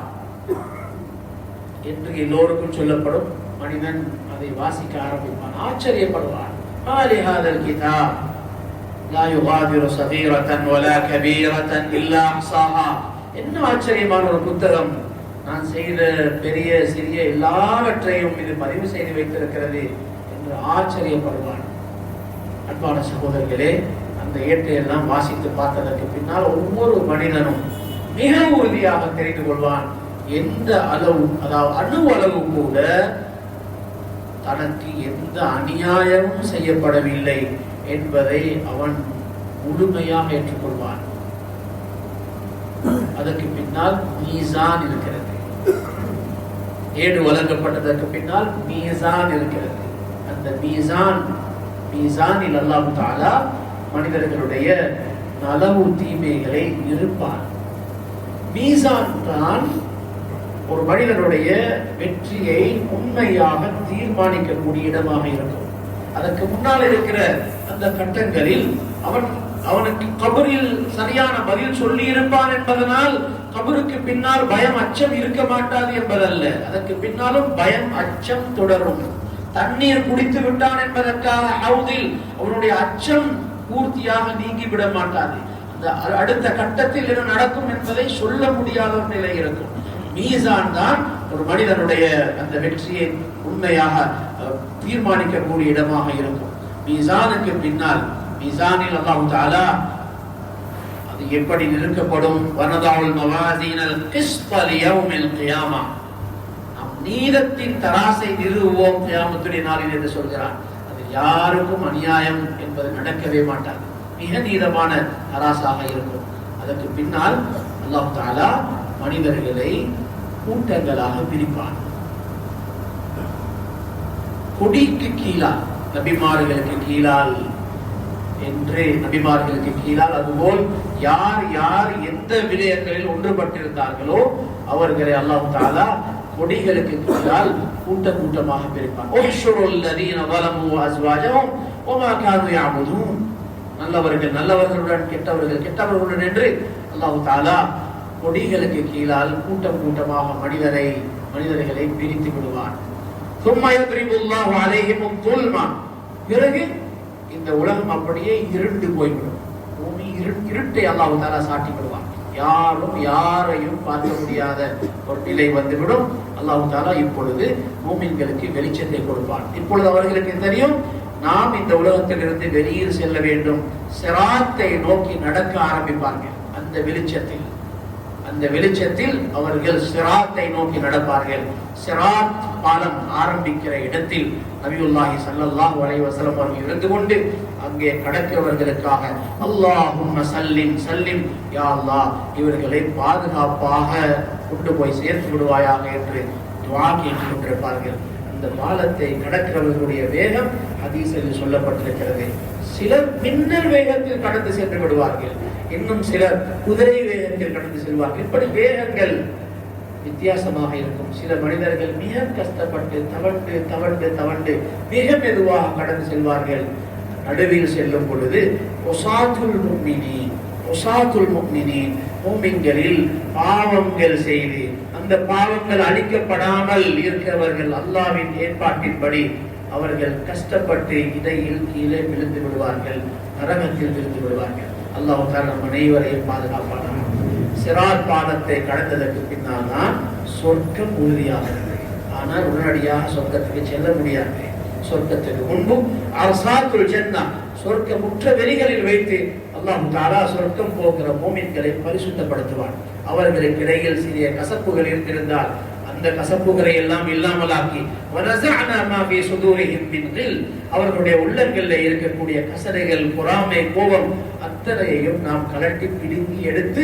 என்று எல்லோருக்கும் சொல்லப்படும். மனிதன் அதை வாசிக்க ஆரம்பிப்பான், ஆச்சரியப்படுவான். மாலி ஹாதல் கிதாப் லா யுகாதிரு ஸகீரத்தன் வலா கபீரத்தன் இல்லா அஹ்ஸாஹா, என்ன ஆச்சரியமான ஒரு புத்தகம், நான் செய்த பெரிய சிறிய எல்லாவற்றையும் இது பதிவு செய்து வைத்திருக்கிறது என்று ஆச்சரியப்படுவான். அன்பான சகோதரர்களே, அந்த ஏட்டையெல்லாம் வாசித்து பார்த்ததற்கு பின்னால் ஒவ்வொரு மனிதனும் மிக உறுதியாக தெரிந்து கொள்வான், எந்த அளவு, அதாவது அணு அளவு கூட தனக்கு எந்த அநியாயமும் செய்யப்படவில்லை என்பதை அவன் முழுமையாக ஏற்றுக்கொள்வான். அதற்கு பின்னால் மீசான் இருக்கிறது. ஏடு வழங்கப்பட்டதற்கு பின்னால் மீசான் இருக்கிறது. அந்த மீசானில் அல்லாஹ் தஆலா மனிதர்களுடைய நலவு தீமைகளை இருப்பார். மீசான் தான் ஒரு மனிதனுடைய வெற்றியை உண்மையாக தீர்மானிக்கக்கூடிய இடமாக இருக்கும். அதற்கு முன்னால் இருக்கிற அந்த கட்டங்களில் அவனுக்கு கபரில் சரியான பதில் சொல்லி இருப்பான் என்பதனால் கபருக்கு பின்னால் பயம் அச்சம் இருக்க மாட்டாது என்பதல்ல, அதற்கு பின்னாலும் பயம் அச்சம் தொடரும். தண்ணீர் குடித்து விட்டான் என்பதற்காக ஹவுதில் அவனுடைய அச்சம் பூர்த்தியாக நீங்கிவிட மாட்டாது. அந்த அடுத்த கட்டத்தில் என்ன நடக்கும் என்பதை சொல்ல முடியாத ஒரு நிலை இருக்கும். மீசான் தான் ஒரு மனிதனுடைய அந்த வெற்றியை உண்மையாக தீர்மானிக்கக்கூடிய இடமாக இருக்கும். மீசானுக்கு பின்னால், மீசானில் அல்லாஹ் தஆலா அது எப்படி நிறுக்கப்படும், வனதாவுல் மவாசீனல் கிஸ்த லியௌமில் கியாமா, நாம் நீதத்தின் தராசை நிறுவுவோம் கியாமத்துடைய நாளில் என்று சொல்கிறான். அது யாருக்கும் அநியாயம் என்பது நடக்கவே மாட்டாது, மிக நீதமான தராசாக இருக்கும். அதற்கு பின்னால் அல்லாஹ் தஆலா மனிதர்களை கூட்டங்களாக பிரிப்பான். கொடிக்கு கீழால், நபிமார்களுக்கு கீழால் என்று நபிமார்களுக்கு கீழால், அதுபோல் யார் யார் எந்த விடயங்களில் ஒன்றுபட்டிருந்தார்களோ அவர்களை அல்லாஹ் தஆலா கொடிகளுக்கு கீழால் கூட்டம் கூட்டமாக பிரிப்பார். நல்லவர்கள் நல்லவர்களுடன், கெட்டவர்கள் கெட்டவர்களுடன் என்று அல்லாஹ் தஆலா கொடிகளுக்கு கீழால் கூட்டம் கூட்டமாக மனிதர்களை பிரித்து விடுவார். பிறகு இந்த உலகம் அப்படியே இருண்டு போய்விடும். பூமி இருட்டை அல்லாஹ் தஆலா சாட்டி விடுவார். யாரும் யாரையும் பார்க்க முடியாத ஒரு நிலை வந்துவிடும். அல்லாஹ் தஆலா இப்பொழுது மூமின்களுக்கு வெளிச்சத்தை கொடுப்பார். இப்பொழுது அவர்களுக்கு தெரியும், நாம் இந்த உலகத்திலிருந்து வெளியில் செல்ல வேண்டும். சிராத்தை நோக்கி நடக்க ஆரம்பிப்பார்கள். அந்த வெளிச்சத்தில் அவர்கள் சிராத்தை நோக்கி நடப்பார்கள். சிராத் பாலம் ஆரம்பிக்கிற இடத்தில் நபியுல்லாஹி ஸல்லல்லாஹு அலைஹி வஸல்லம் அவர்கள் இருந்து கொண்டு அங்கே கடக்கிறவர்களுக்காக அல்லாஹும்ம சல்லிம் சல்லிம், யா அல்லாஹ் இவர்களை பாதுகாப்பாக கொண்டு போய் சேர்த்து விடுவாயாக என்று துஆ கேட்டுக் கொண்டிருப்பார்கள். அந்த பாலத்தை கடக்கிறவர்களுடைய வேகம் ஹதீஸில் சொல்லப்பட்டிருக்கிறது. சிலர் மின்னல் வேகத்தில் கடந்து சென்று விடுவார்கள், இன்னும் சிலர் குதிரை வேகத்தில் கடந்து செல்வார்கள். இப்படி வேகங்கள் வித்தியாசமாக இருக்கும். சில மனிதர்கள் மிக கஷ்டப்பட்டு தவண்டு மிக மெதுவாக கடந்து செல்வார்கள். நடுவில் செல்லும் பொழுது ஒசாத்துல் முஃமினீன் மூமின்களில் பாவங்கள் செய்து அந்த பாவங்கள் அழிக்கப்படாமல் இருக்கிறவர்கள் அல்லாஹ்வின் ஏற்பாட்டின்படி அவர்கள் கஷ்டப்பட்டு இடையில் கீழே விழுந்து விடுவார்கள், நரகத்தில் விழுந்து விடுவார்கள். அல்லாஹ் தஆலா நம் அனைவரையும் பாதுகாப்பானாக. சிராத் பாலத்தை கடந்ததற்கு பின்னால் தான் சொர்க்கம் உறுதியாகிறது. ஆனால் உடனடியாக சொர்க்கத்துக்கு செல்ல முடியாது. சொர்க்கத்துக்கு முன்பு அர்சாத்துல் ஜன்னா, சொர்க்க முற்ற வெளிகளில் வைத்து அல்லாஹ் தஆலா சொர்க்கம் போகிற மூமின்களை பரிசுத்தப்படுத்துவார். அவர்களுக்கு இடையில் சிறிய கசப்புகள் இருந்திருந்தால் அந்த கசப்புகளை எல்லாம் இல்லாமலாக்கி அவர்களுடைய உள்ளங்களில் இருக்கக்கூடிய கசடைகள், பொறாமை, கோபம் அத்தனையையும் நாம் கலட்டி பிடுங்கி எடுத்து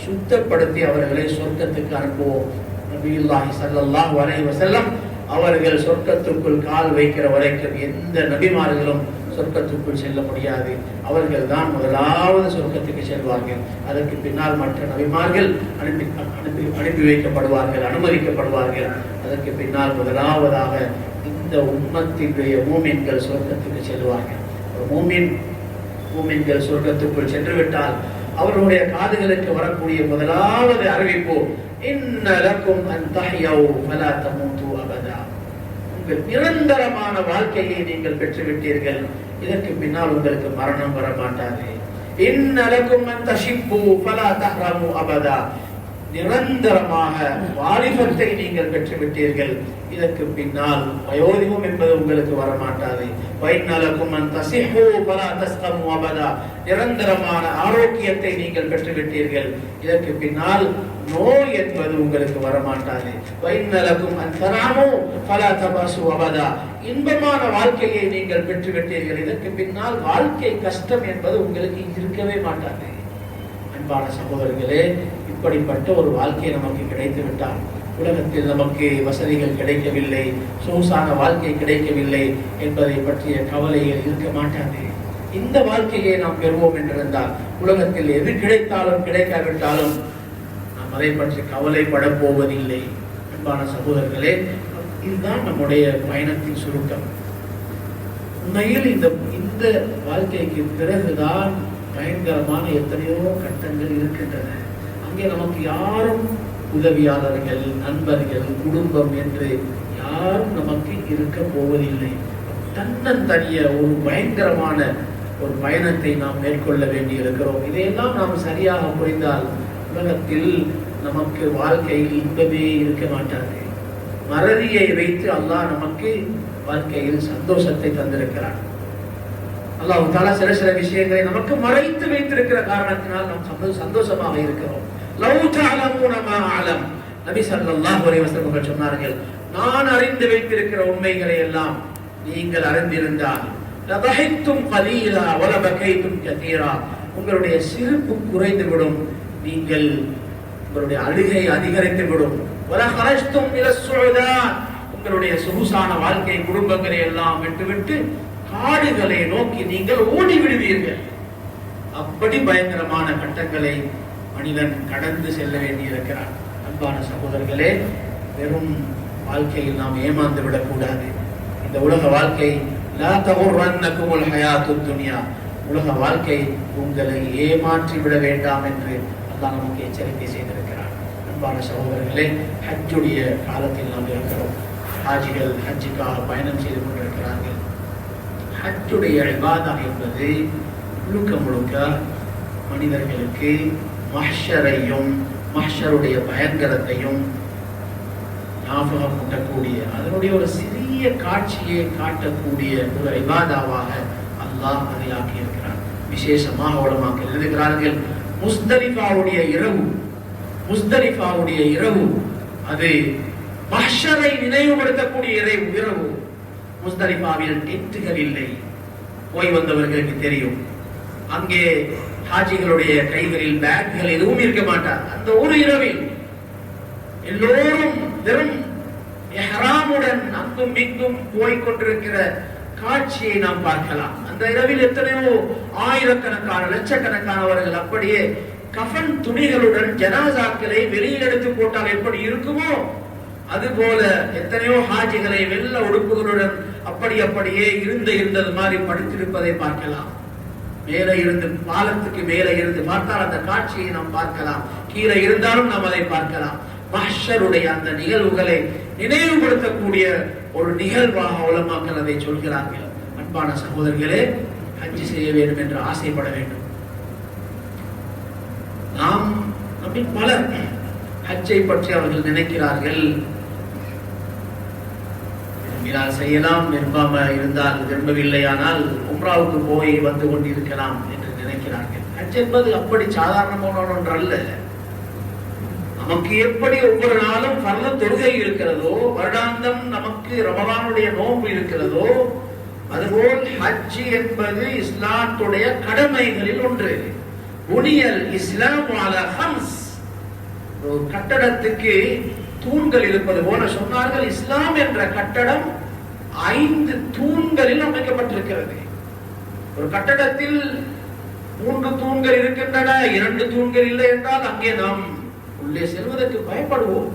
சுத்தப்படுத்தி அவர்களை சொர்க்கத்துக்கு அனுப்புவோம். நபியுல்லாஹி ஸல்லல்லாஹு அலைஹி வஸல்லம் அவர்கள் சொர்க்கத்துக்குள் கால் வைக்கிற வரைக்கும் எந்த நபிமார்களும் சொர்க்கத்துக்குள் செல்ல முடியாது. அவர்கள் தான் முதலாவது சொர்க்கத்துக்கு செல்வார்கள். அதற்கு பின்னால் மற்ற நபிமார்கள் அனுப்பி வைக்கப்படுவார்கள், அனுமதிக்கப்படுவார்கள். அதற்கு பின்னால் முதலாவதாக இந்த உம்மத்தினுடைய மூமின்கள் சொர்க்கத்துக்கு செல்வார்கள். மூமின்கள் சொர்க்கத்துக்குள் சென்று விட்டால் அவர்களுடைய காதுகளுக்கு வரக்கூடிய முதலாவது அறிவிப்பு, இன்ன லக்கும் அன் தஹ்யௌ ஃபலா தமூது அபதா, உங்கள் நிரந்தரமான வாழ்க்கையை நீங்கள் பெற்றுவிட்டீர்கள், இதற்கு பின்னால் உங்களுக்கு மரணம் வர மாட்டாது. இன்ன லக்கும் அன் தஷிப்பு ஃபலா தஹ்ரமு அபதா, நிரந்தரமாக வாலிபத்தை நீங்கள் பெற்றுவிட்டீர்கள், இதற்கு பின்னால் வயோதிகம் என்பது உங்களுக்கு வரமாட்டாது. வைநலக்கும் அன் தஸிஹு ஃபலா தஸ்கமு அபதா, நிரந்தரமான ஆரோக்கியத்தை நீங்கள் பெற்றுவிட்டீர்கள், இதற்கு பின்னால் நோய் என்பது உங்களுக்கு வரமாட்டாது. வைநலக்கும் அன் தனாமு ஃபலா தபஸு அபதா, இன்பமான வாழ்க்கையை நீங்கள் பெற்றுவிட்டீர்கள், இதற்கு பின்னால் வாழ்க்கை கஷ்டம் என்பது உங்களுக்கு இருக்கவே மாட்டாது. அன்பான சகோதரர்களே, இப்படிப்பட்ட ஒரு வாழ்க்கை நமக்கு கிடைத்து விட்டால், உலகத்தில் நமக்கு வசதிகள் கிடைக்கவில்லை, சொகுசான வாழ்க்கை கிடைக்கவில்லை என்பதை பற்றிய கவலைகள் இருக்க மாட்டாது. இந்த வாழ்க்கையை நாம் பெறுவோம் என்றிருந்தால் உலகத்தில் எது கிடைத்தாலும் கிடைக்காவிட்டாலும் நாம் அதை பற்றி கவலைப்பட போவதில்லை. அன்பான சகோதரர்களே, இதுதான் நம்முடைய பயணத்தின் சுருக்கம். உண்மையில் இந்த வாழ்க்கைக்கு பிறகுதான் பயங்கரமான எத்தனையோ கட்டங்கள் இருக்கின்றன. அங்கே நமக்கு யாரும் உதவியாளர்கள், நண்பர்கள், குடும்பம் என்று யாரும் நமக்கு இருக்க போவதில்லை. தன்னந்தனிய ஒரு பயங்கரமான ஒரு பயணத்தை நாம் மேற்கொள்ள வேண்டி இருக்கிறோம். இதையெல்லாம் நாம் சரியாக புரிந்தால் உலகத்தில் நமக்கு வாழ்க்கையில் இன்பமே இருக்க மாட்டாது. மறதியை வைத்து அல்லாஹ் நமக்கு வாழ்க்கையில் சந்தோஷத்தை தந்திருக்கிறான். அல்லாஹ் தஆலா சில விஷயங்களை நமக்கு மறைத்து வைத்திருக்கிற காரணத்தினால் நாம் சந்தோஷமாக இருக்கிறோம். லவ் தஅலமூன மா அலம், நபி ஸல்லல்லாஹு அலைஹி வஸல்லம் சொன்னார்கள், நான் அறிந்து வைத்திருக்கிற உண்மைகளை எல்லாம் நீங்கள் அறிந்திருந்தால் லதஹித்தும் கலீலா வலபகைத்தும் கதீரா, உங்களுடைய சிரிப்பு குறைந்துவிடும், உங்களுடைய அழுகை அதிகரித்துவிடும். வலஹரஜ்தும் இலஸ் சுஅதா, உங்களுடைய சொகுசான வாழ்க்கை குடும்பங்களை எல்லாம் விட்டுவிட்டு காடுகளை நோக்கி நீங்கள் ஓடி விடுவீர்கள். அப்படி பயங்கரமான கட்டங்களை மனிதன் கடந்து செல்ல வேண்டியிருக்கிறான். அன்பான சகோதரர்களே, வெறும் வாழ்க்கையில் நாம் ஏமாந்து விடக்கூடாது. இந்த உலக வாழ்க்கை லா தகுர்ரன்னகுமுல் ஹயாத்துத் துன்யா, உலக வாழ்க்கை உங்களை ஏமாற்றி விட வேண்டாம் என்று அல்லாஹ் நமக்கு எச்சரிக்கை செய்திருக்கிறார். அன்பான சகோதரர்களே, ஹஜ்ஜுடைய காலத்தில் நாம் இருக்கிறோம். ஹாஜிகள் ஹஜ்ஜுக்காக பயணம் செய்து கொண்டிருக்கிறார்கள். ஹஜ்ஜுடைய இபாதா என்பது முழுக்க முழுக்க மனிதர்களுக்கு மஹ்ஷரையும் மஹ்ஷருடைய பயங்கரத்தையும் ஞாபகம் ஊட்டக்கூடிய, அதனுடைய ஒரு சிறிய காட்சியை காட்டக்கூடிய ஒரு இபாதாவாக அல்லாஹ் அதை ஆக்கியிருக்கிறார். விசேஷமாக உலமாக்கள் எழுதுகிறார்கள், முஸ்தலிஃபாவுடைய இரவு அது மஹ்ஷரை நினைவுபடுத்தக்கூடிய இரவு. முஸ்தலிஃபாவில் டென்ட்டுகள் இல்லை, போய் வந்தவர்களுக்கு தெரியும். அங்கே ஹாஜிகளுடைய கைகளில் பேக்குகள் எதுவும் இருக்க மாட்டார். அந்த ஒரு இரவில் எல்லோரும் வெறும் இஹ்ராமுடன் அங்கும் இங்கும் போய்கொண்டிருக்கிற காட்சியை நாம் பார்க்கலாம். அந்த இரவில் எத்தனையோ ஆயிரக்கணக்கான லட்சக்கணக்கானவர்கள் அப்படியே கஃன் துணிகளுடன் ஜனாசாக்களை வெளியில் எடுத்து போட்டால் எப்படி இருக்குமோ அதுபோல எத்தனையோ ஹாஜிகளை வெள்ள உடுப்புகளுடன் அப்படியே இருந்தது மாதிரி படுத்திருப்பதை பார்க்கலாம். மேலே இருந்து பாலத்துக்கு மேலே இருந்து பார்த்தால் அந்த காட்சியை நாம் பார்க்கலாம். கீழே இருந்தாலும் நாம் அதை பார்க்கலாம். மஹ்ஷருடைய அந்த நிகழ்வுகளை நினைவுபடுத்தக்கூடிய ஒரு நிகழ்வாக உலமாக்கள் அதை சொல்கிறார்கள். அன்பான சகோதரர்களே, ஹஜ் செய்ய வேண்டும் என்று ஆசைப்பட வேண்டும். நாம் நம்மில் பலர் ஹஜ்ஜை பற்றி அவர்கள் நினைக்கிறார்கள், விரும்பினால் செய்யலாம், விரும்பாம இருந்தால் விரும்பவில்லையானால் உம்ராவுக்கு போய் வந்து கொண்டிருக்கலாம் என்று நினைக்கிறார்கள். ஹஜ் என்பது அப்படி சாதாரணமான ஒன்றல்ல. நமக்கு எப்படி ஒவ்வொரு நாளும் பல தொழுகை இருக்கிறதோ, வருடாந்தம் நமக்கு ரமலானுடைய நோன்பு இருக்கிறதோ, அதுபோல் ஹஜ் என்பது இஸ்லாத்துடைய கடமைகளில் ஒன்று. புனியல் இஸ்லாம் அலா ஹம்ஸ், ஒரு கட்டடத்துக்கு தூண்கள் இருப்பது போல சொன்னார்கள், இஸ்லாம் என்ற கட்டடம் 5 தூண்களில் அமைக்கப்பட்டிருக்கிறது. ஒரு கட்டடத்தில் 3 தூண்கள் இருக்கின்றன, 2 தூண்கள் இல்லை என்றால் அங்கே நாம் உள்ளே செல்வதற்கு பயப்படுவோம்.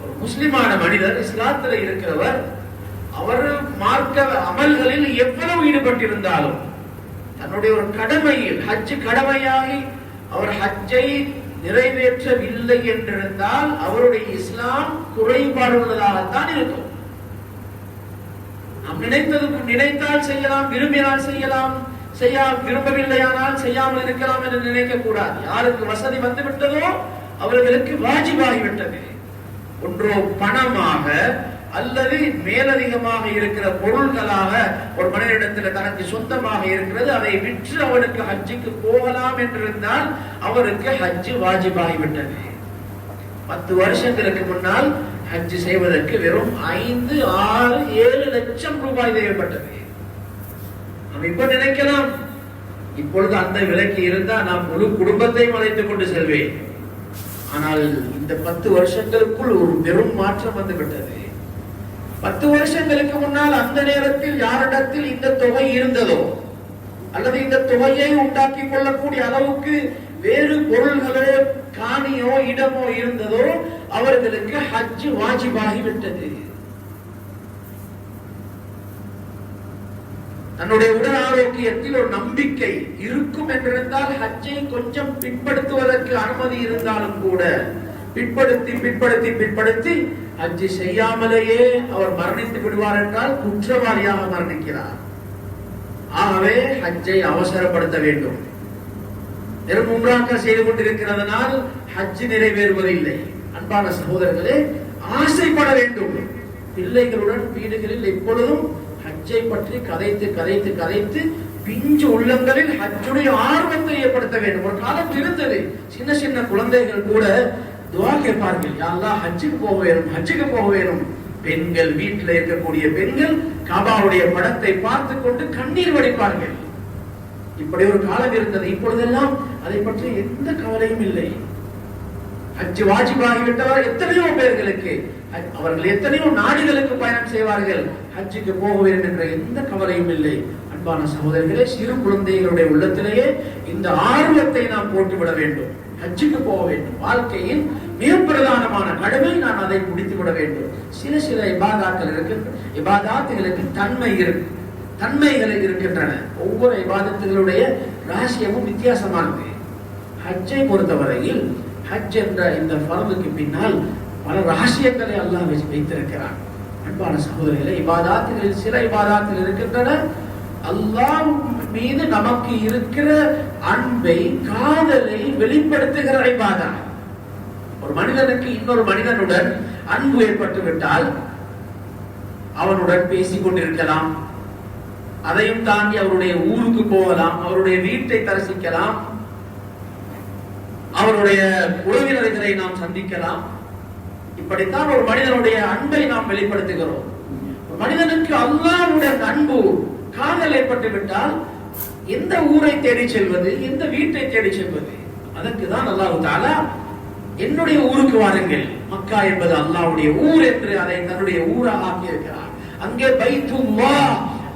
ஒரு முஸ்லிமான மனிதர், இஸ்லாத்தில் இருக்கிறவர், அவர் மார்க்க அமல்களில் எவ்வளவு ஈடுபட்டிருந்தாலும் தன்னுடைய ஒரு கடமையில், ஹஜ் கடமையாகி அவர் ஹஜ்ஜை நிறைவேற்றவில்லை என்றிருந்தால் அவருடைய இஸ்லாம் குறைபாடு உள்ளதாகத்தான் இருக்கும். நாம் நினைத்தால் செய்யலாம், விரும்பினால் செய்யலாம், விரும்பவில்லையானால் செய்யாமல் இருக்கலாம் என்று நினைக்க கூடாது. யாருக்கு வசதி வந்து விட்டதோ அவர்களுக்கு வாஜிபாகிவிட்டது. ஒன்றோ பணமாக அல்லது மேலதிகமாக இருக்கிற பொருள்களாக ஒரு மனிதனிடத்தில் தனக்கு சொந்தமாக இருக்கிறது, அதை விற்று அவனுக்கு ஹஜ்ஜுக்கு போகலாம் என்றிருந்தால் அவருக்கு ஹஜ்ஜு வாஜிபாகிவிட்டது. 10 வருஷங்களுக்கு முன்னால் ஹஜ் செய்வதற்கு வெறும் 5, 6, 7 லட்சம் ரூபாய் தேவைப்பட்டது. நாம் இப்ப நினைக்கலாம், இப்பொழுது அந்த விலைக்கு இருந்தால் நாம் முழு குடும்பத்தையும் அழைத்துக் கொண்டு செல்வேன். ஆனால் இந்த 10 வருஷங்களுக்குள் ஒரு பெரும் மாற்றம் வந்து விட்டது. 10 வருஷங்களுக்கு முன்னால் அந்த நேரத்தில் யாரிடத்தில் இந்த தொகை இருந்ததோ அல்லது இந்த தொகையை உண்டாக்கி கொள்ளக்கூடிய அளவுக்கு வேறு பொருள்களோ காணியோ இடமோ இருந்ததோ அவர்களுக்கு ஹஜ் வாஜிபாகி விட்டது. தன்னுடைய உடல் ஆரோக்கியத்தில் ஒரு நம்பிக்கை இருக்கும் என்றிருந்தால் ஹஜ்ஜை கொஞ்சம் பிற்படுத்துவதற்கு அனுமதி இருந்தாலும் கூட பிற்படுத்தி ஹஜ் செய்யாமலேயே அவர் மரணித்து விடுவார் என்றால் குற்றவாளியாக மரணிக்கிறார். ஆகவே ஹஜ்ஜை அவசரப்படுத்த வேண்டும். வெறும் உம்ராக்கள் செய்து கொண்டிருக்கிறதுனால் ஹஜ் நிறைவேறுவதில்லை. அன்பான சகோதரர்களே, ஆசைப்பட வேண்டும். பிள்ளைகளுடன் வீடுகளில் எப்பொழுதும் ஹஜ்ஜை பற்றி கதைத்து பிஞ்சு உள்ளங்களில் ஹஜ்ஜுடைய ஆர்வத்தை ஏற்படுத்த வேண்டும். ஒரு காலம் இருந்தது, சின்ன குழந்தைகள் கூட துஆ கேட்பார்கள், யா அல்லாஹ் ஹஜ்ஜுக்கு போக வேணும். பெண்கள், வீட்டில் இருக்கக்கூடிய பெண்கள் காபாவுடைய படத்தை பார்த்து கொண்டு கண்ணீர் வடிப்பார்கள். இப்படி ஒரு காலம் இருந்தது. இப்பொழுதெல்லாம் அதை பற்றி எந்த கவலையும் இல்லை. ஹஜ் வாஜிபாகிவிட்டவர் எத்தனையோ பேர்களுக்கு, அவர்கள் எத்தனையோ நாடுகளுக்கு பயணம் செய்வார்கள், ஹஜ்ஜுக்கு போக வேண்டும் என்ற எந்த கவலையும் இல்லை. அன்பான சகோதரர்களே, சிறு குழந்தைகளுடைய உள்ளத்திலேயே இந்த ஆர்வத்தை நாம் போட்டுவிட வேண்டும். ஹஜ்ஜுக்கு போக வேண்டும், வாழ்க்கையின் மிக பிரதானமான கடமை, நான் அதை முடித்து விட வேண்டும். சில இபாதாக்கள் இபாதாத்துகளுக்கு தன்மைகள் இருக்கின்றன. ஒவ்வொரு இபாதத்துகளுடைய ரகசியமும் வித்தியாசமானது. ஹஜ்ஜை பொறுத்தவரையில் ஹஜ் என்ற இந்த ஃபர்துக்கு பின்னால் பல ரகசியங்களை அல்லாஹ் வைத்திருக்கிறான். அன்பான சகோதரர்களே, இபாதாத்துகளில் சில இபாதாத்துகள் இருக்கின்றன, அல்லாஹ் மீது நமக்கு இருக்கிற அன்பை, காதலை வெளிப்படுத்துகிற இபாதா. ஒரு மனிதனுக்கு இன்னொரு மனிதனுடன் அன்பு ஏற்பட்டு விட்டால் அவனுடன் பேசிக் கொண்டிருக்கலாம், அதையும் தாண்டி அவருடைய ஊருக்கு போகலாம், அவருடைய வீட்டை தரிசிக்கலாம், அவருடைய உறவினர்களை நாம் சந்திக்கலாம். இப்படித்தான் ஒரு மனிதனுடைய அன்பை நாம் வெளிப்படுத்துகிறோம். ஒரு மனிதனுக்கு அல்லாஹ்வுடன் அன்பு, காதல் ஏற்பட்டு விட்டால் எந்த ஊரை தேடி செல்வது, எந்த வீட்டை தேடி செல்வது? அதற்கு தான் அல்லாஹ் தஆலா என்னுடைய ஊருக்கு வாருங்கள், மக்கா என்பது அல்லாஹ்வுடைய ஊர் என்று அதை தன்னுடைய ஊராக ஆக்கி இருக்கிறார். அங்கே பைத்துல்லாஹ்,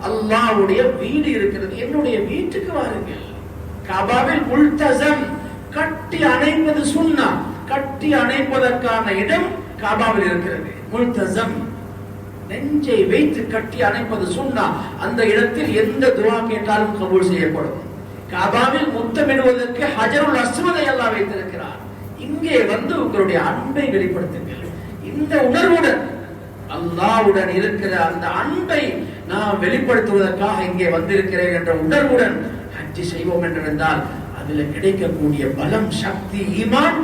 அல்லாஹ்வுடைய வீடு இருக்கிறது, என்னுடைய வீட்டுக்கு வாருங்கள். கஅபாவில் முல்தஸம், கட்டி அணைப்பது சுன்னா, கட்டி அணைப்பதற்கான இடம் கஅபாவில் இருக்கிறது. முல்தஸம், நெஞ்சை வைத்து கட்டி அணைப்பது சுன்னா. அந்த இடத்தில் எந்த துஆ கேட்டாலும் கபூல் செய்யப்படும். கஅபாவில் முத்தமிடுவதற்கு ஹஜருல் அஸ்வதை அல்லாஹ் வைத்திருக்கிறார். இங்கே வந்து உங்களுடைய அன்பை வெளிப்படுத்துங்கள். இந்த உணர்வுடன், அல்லாஹ்வுடன் இருக்கிற அந்த அன்பை நாம் வெளிப்படுத்துவதற்காக இங்கே வந்திருக்கிறேன் என்ற உணர்வுடன் ஹஜ் செய்வோம் என்றிருந்தால் அதில் கிடைக்கக்கூடிய பலம், சக்தி, ஈமான்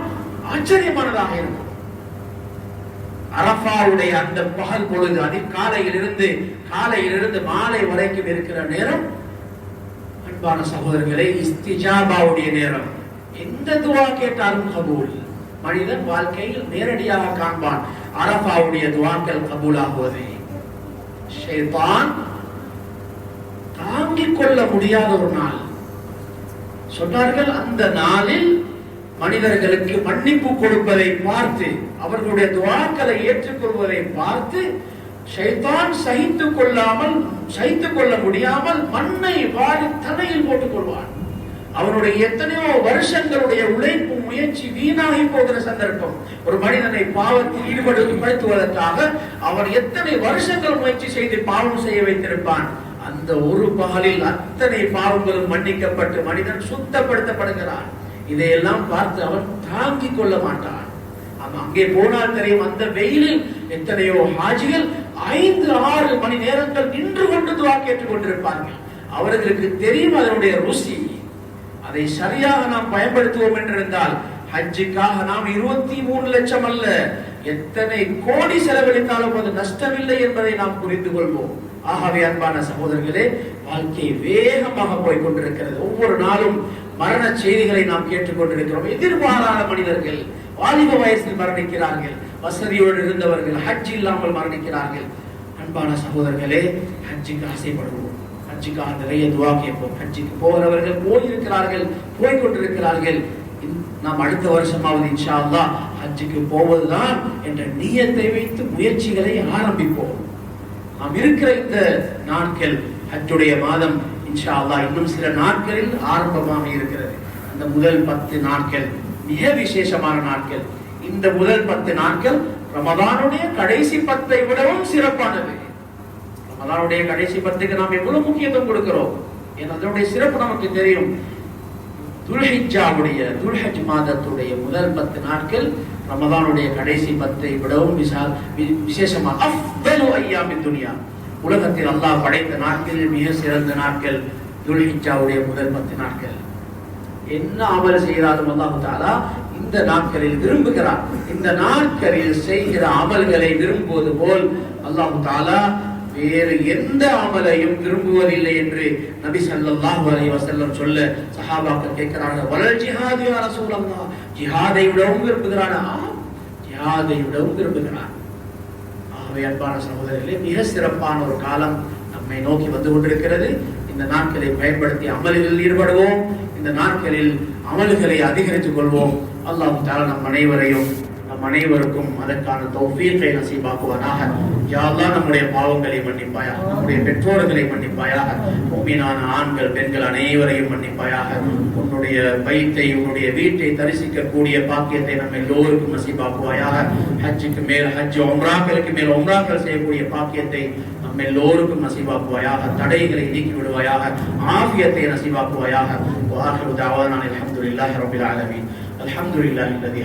ஆச்சரியமானதாக இருக்கும். அரஃபாவுடைய அந்த பகல் பொழுது, அதில் காலையிலிருந்து மாலை வரைக்கும் இருக்கிற நேரம், அன்பான சகோதரர்களே, இஸ்திஜாபாவுடைய நேரம். எந்த துஆ கேட்டாலும் கபூல். மனிதன் வாழ்க்கையில் நேரடியாக காண்பான் அரஃபாவுடைய துஆக்கள் கபூலாகுவதை. ஷைத்தான் தாங்கிக் கொள்ள முடியாத ஒரு நாள். சொன்னார்கள், அந்த நாளில் மனிதர்களுக்கு மன்னிப்பு கொடுப்பதை பார்த்து, அவர்களுடைய துஆக்களை ஏற்றுக்கொள்வதை பார்த்து ஷைத்தான் சகித்துக் கொள்ள முடியாமல் மண்ணை வாரி தலையில் போட்டுக் கொள்வான். அவனுடைய எத்தனையோ வருஷங்களுடைய உழைப்பு, முயற்சி வீணாகி போகிற சந்தர்ப்பம். ஒரு மனிதனை பாவத்தில் ஈடுபடுத்துவதற்காக அவன் எத்தனை வருஷங்கள் முயற்சி செய்து பாவம் செய்ய வைத்திருப்பான். அந்த ஒரு பகலில் அத்தனை பாவங்களும் மன்னிக்கப்பட்டு மனிதன் சுத்தப்படுத்தப்படுகிறான். இதையெல்லாம் பார்த்து அவன் தாங்கிக் கொள்ள மாட்டான். அங்கே போனால் தெரியும், அந்த வெயிலில் எத்தனையோ ஹாஜிகள் 5-6 மணி நேரங்கள் நின்று கொண்டு துஆ கேட்டுக் கொண்டிருப்பார்கள். அவர்களுக்கு தெரியும் அதனுடைய ருசி. அதை சரியாக நாம் பயன்படுத்துவோம் என்றிருந்தால் ஹஜ்ஜுக்காக நாம் 23 லட்சம் அல்ல, எத்தனை கோடி செலவழித்தாலும் அது நஷ்டமில்லை என்பதை நாம் புரிந்து கொள்வோம். ஆகவே அன்பான சகோதரர்களே, வாழ்க்கை வேகமாக போய் கொண்டிருக்கிறது. ஒவ்வொரு நாளும் மரண செய்திகளை நாம் கேட்டுக்கொண்டிருக்கிறோம். எதிர்பாராத மனிதர்கள் வாலிப வயசில் மரணிக்கிறார்கள், வசதியோடு இருந்தவர்கள் ஹஜ் இல்லாமல் மரணிக்கிறார்கள். அன்பான சகோதரர்களே, ஹஜ்ஜுக்கு ஆசைப்படுவோம், ஹஜ்ஜுக்காக நிறைய துஆ கேட்போம். ஹஜ்ஜுக்கு போகிறவர்கள் போயிருக்கிறார்கள், போய்கொண்டிருக்கிறார்கள். நாம் அடுத்த வருஷமாவது இன்ஷா அல்லாஹ் ஹஜ்ஜுக்கு போவதுதான் என்ற நியத்தை வைத்து முயற்சிகளை ஆரம்பிப்போம். நாம் இருக்கிற இந்த நாட்கள், ஹஜ்ஜுடைய மாதம் இன்ஷா அல்லாஹ் இன்னும் சில நாட்களில் ஆரம்பமாக இருக்கிறது. அந்த முதல் 10 நாட்கள் மிக விசேஷமான நாட்கள். இந்த முதல் 10 நாட்கள் ரமதானுடைய கடைசி 10ஐ விடவும் சிறப்பானது. ரமதானுடைய கடைசி 10க்கு நாம் எவ்வளவு முக்கியத்துவம் கொடுக்கிறோம், அதனுடைய சிறப்பு நமக்கு தெரியும். துல்ஹஜ் மாதத்துடைய முதல் 10 நாட்கள் ரமதானுடைய கடைசி 10ஐ விடவும் விசேஷமாக அஃதலு அய்யாமித் துன்யா, உலகத்தில் அல்லாஹ் படைத்த நாட்களில் மிக சிறந்த நாட்கள் துல்ஹிஜ்ஜாவுடைய முதல் 10 நாட்கள். என்ன அமல் செய்தாலும் அல்லாஹ் தஆலா இந்த நாட்களில் விரும்புகிறார். இந்த நாட்களில் செய்கிற அமல்களை விரும்புவது போல் அல்லாஹ் தஆலா வேறு எந்த அமலையும் விரும்புவதில்லை என்று நபி ஸல்லல்லாஹு அலைஹி வஸல்லம் சொல்ல சஹாபாக்கள் கேட்கிறார்கள், வலல் ஜிஹாது யா ரசூலல்லாஹ், ஜிஹாதை விடவும் விரும்புகிறானா? ஜிஹாதை விடவும் விரும்புகிறான். ஆகவே அன்பான சகோதரர்களே, மிக சிறப்பான ஒரு காலம் நம்மை நோக்கி வந்து கொண்டிருக்கிறது. இந்த நாட்களை பயன்படுத்தி அமல்களில் ஈடுபடுவோம். இந்த நாட்களில் அமல்களை அதிகரித்துக் கொள்வோம். அல்லாஹ் தஆலா நம் அனைவருக்கும் அதற்கான தௌஃபீகை நசீபாக்குவானாக. யா அல்லாஹ், நம்முடைய பாவங்களை மன்னிப்பாயாக, நம்முடைய பெற்றோர்களை மன்னிப்பாயாக, முஃமினான ஆண்கள் பெண்கள் அனைவரையும் மன்னிப்பாயாக. உன்னுடைய பைத்தை, உன்னுடைய வீட்டை தரிசிக்கக்கூடிய பாக்கியத்தை நம்ம எல்லோருக்கும் நசீபாக்குவாயாக. ஹஜ்ஜுக்கு மேல் ஹஜ், உம்ராக்களுக்கு மேல் உம்ராக்கள் செய்யக்கூடிய பாக்கியத்தை நம்ம எல்லோருக்கும் நசீபாக்குவாயாக. தடைகளை நீக்கி விடுவாயாக. ஆஃபியத்தை நசீபாக்குவாயாக. வஆகிரு தஅவானா அல்ஹம்துலில்லாஹி ரப்பில் ஆலமீன். அல்ஹம்துலில்லாஹி அல்லதி